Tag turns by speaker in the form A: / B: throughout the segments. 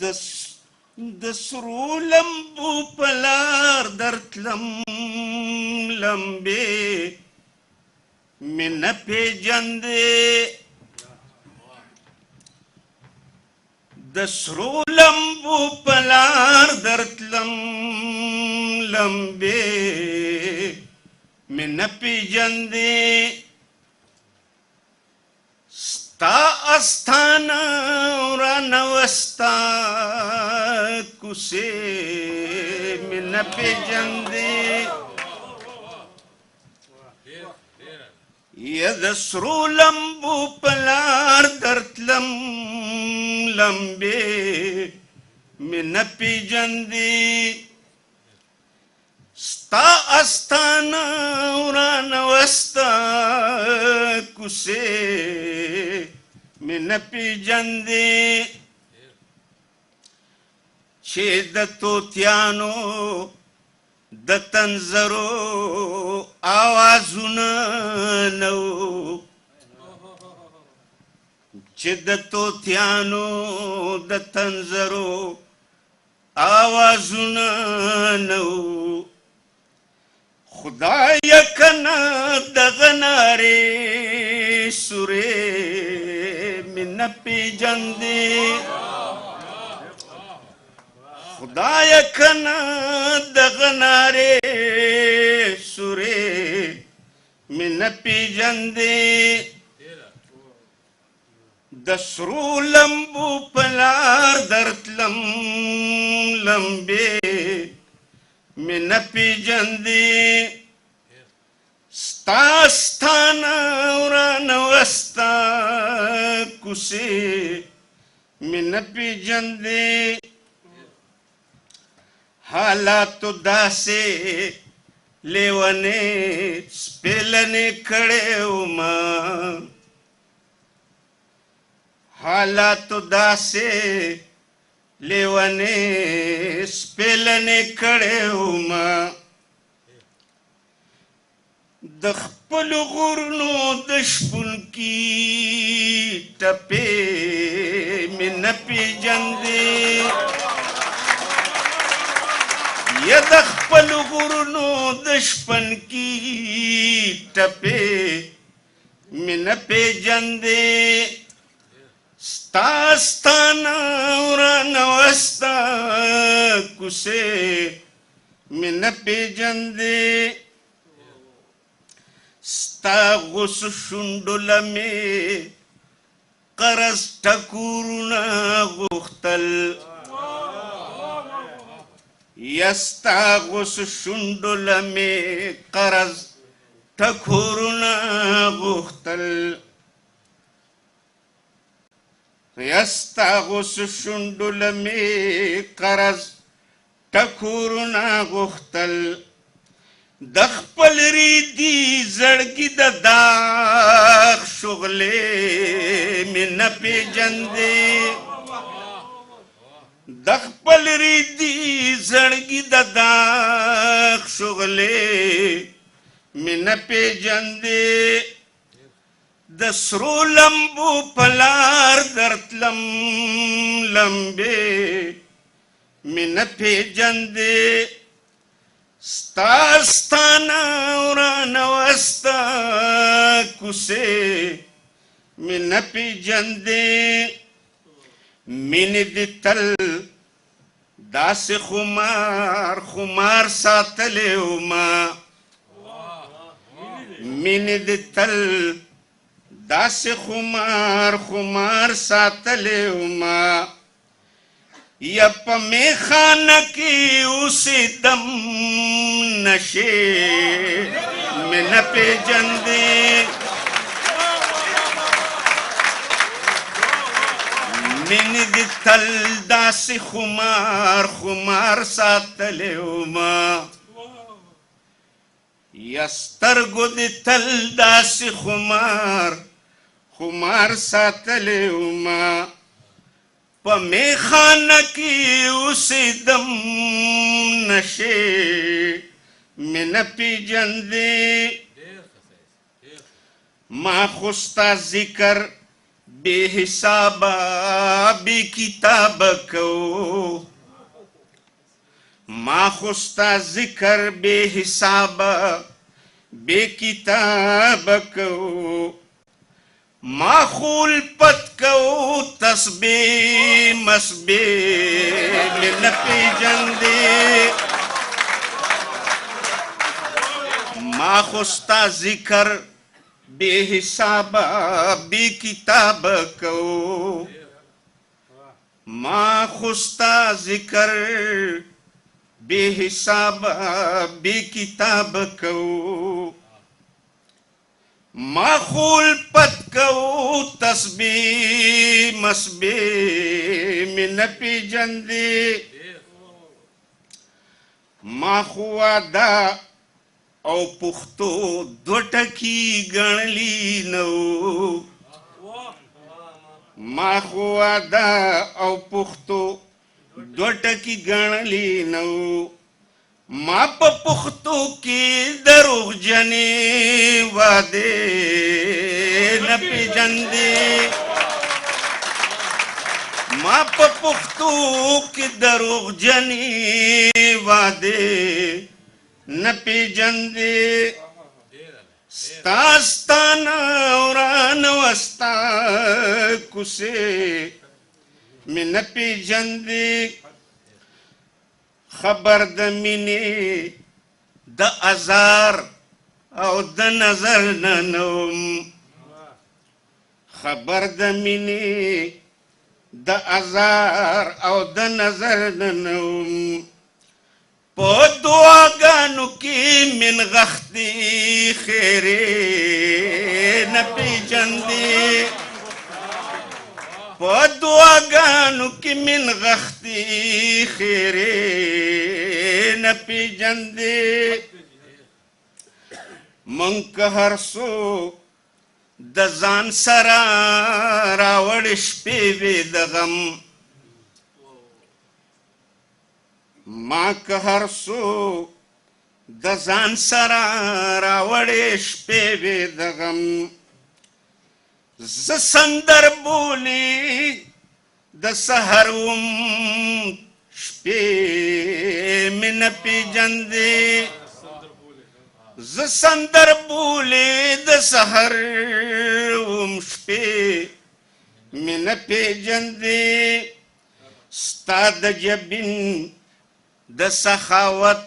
A: د سرو لمبو پلار درتلم لمبې مې نه پېژندې د سرو لمبو پلار درتلم لمبې مې نه پېژندې ستا استانه رانوستا کوڅې مې نه پېژندې یا د سرو لمبو پلار درتلم لمبې مې نه پېژندې ستا استانه رانوستا کوڅې مې نه پېژندې چې د طوطیانو د تنظرو آوازونه نه وو چې د طوطیانو د تنظرو آوازونه نه وو خدایه کنه دغه نارې سورې مې نه پېژندې خدایه کنه دغه نارې سورې مې نه پېژندې د سرو لمبو پلار درتلم لمبې مې نه پېژندې ستا ستانه رانوستا کوڅې مې نه پېژندې حالاتو داسې لیونې سپېلنې کړې ومه حالاتو داسې لیونې سپېلنې کړې ومه د خپلو غرونو د شپونکي ټپې مې نه پېژندې یا د خپلو غرونو د شپونکي ټپې مې نه پېژندې ستا ستانه رانوستا کوڅې مې نه پېژندې ستا غوسو شونډو لمې قرض ټکورونه غوښتل یا ستا غوسو شونډو لمې قرض ټکورونه غوښتل یا ستا غوسو شونډو لمې قرض ټکورونه غوښتل د خپل ریدي زړګي د داغ شغلې مې نه پېژندې د خپل ریدي زړګي د داغ شغلې مې نه پېژندې د سرو لمبو پلار درتلم لمبې مې نه پېژندې ستا ستانه رانوستا کوڅې مې نه پېژندې مینې دې تل داسې خمار خمار ساتلې ومه مینې دې تل داسې خمار خمار ساتلې ومه یا په میخانه کې اوسېدم نشې مې نه پېژندې مینې دې تل داسې خمار خمار ساتلې ومه یا سترګو دې تل داسې خمار خمار ساتلې ومه په میخانه کې اوسېدم نشې مې نه پېژندې ما خو ستا ذکر بے حساب بے کتاب کو ما خوستا ذکر بے حساب بے کتاب کو ما خول پت کو تسبیح مسبیح میں نہ پیجندے ما خوستا ذکر بے حساب بے کتاب کو ما خوستا ذکر بے حساب بے کتاب کو ما خول پت کو تسبیح مسبیح میں نہ پیجندے ما خوادا او پختو دو ټکی ګڼلی نو ما خوادا او پختو دو ټکی ګڼلی نو ما په پختو کې دروغ جنې واده نه پیژندې ما په پختو کې دروغ جنې واده نه پیژندې ستا ستانه وران وستا کوڅې مې نه پیژندې خبر د مینې د ازار او د نظر نه نوم خبر د مینې د ازار او د نظر نه نوم په دعاګانو کې من غختې خیرې نه پیژندې په دعاګانو کې من غختې خیرې نه پیژندې موږ که هر څو د ځان سره راوړې شپې وې د غم ما که هر څو د ځان سره راوړې شپې وې د غم ز سندر بولی د سحر وم شپې مې نه پیژندې ز سندر بولی د سحر وم شپې مې نه پیژندې ستا د جبین د سخاوت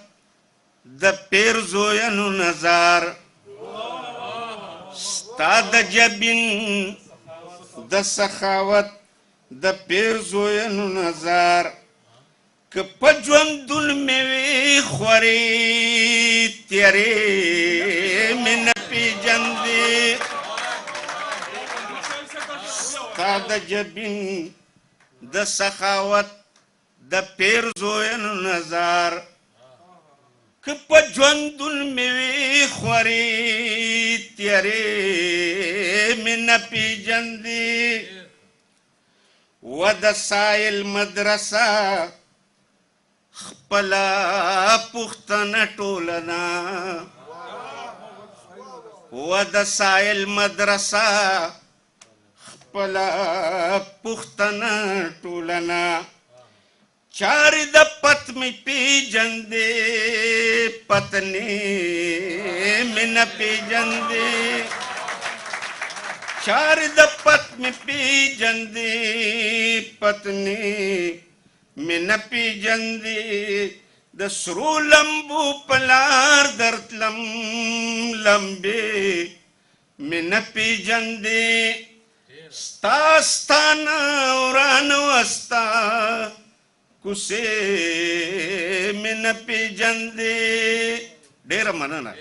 A: د پیر زوینو نظر ستا د جبین د سخاوت د پیر زوینو نظر که په ژوندون مې وې خورې تیرې مې نه پیژندې ستا د جبین د سخاوت د پیر زوینو نظر که په ژوندون مې وې خورې تیرې مې نه پیژندې و د سایل مدرسه خپله پوښتنه ټوله ده و د سایل مدرسه خپله پوښتنه ټوله ده چارې د پت مې پیژندې پتنې مې نه پیژندې چارې د پت مې پیژندې پتنې مې نه پیژندې د سرو لمبو په لار درتلم لمبې مې نه پیژندې ستا ستانه وران وستا کوڅې مې نه پیژندې ډېره مننه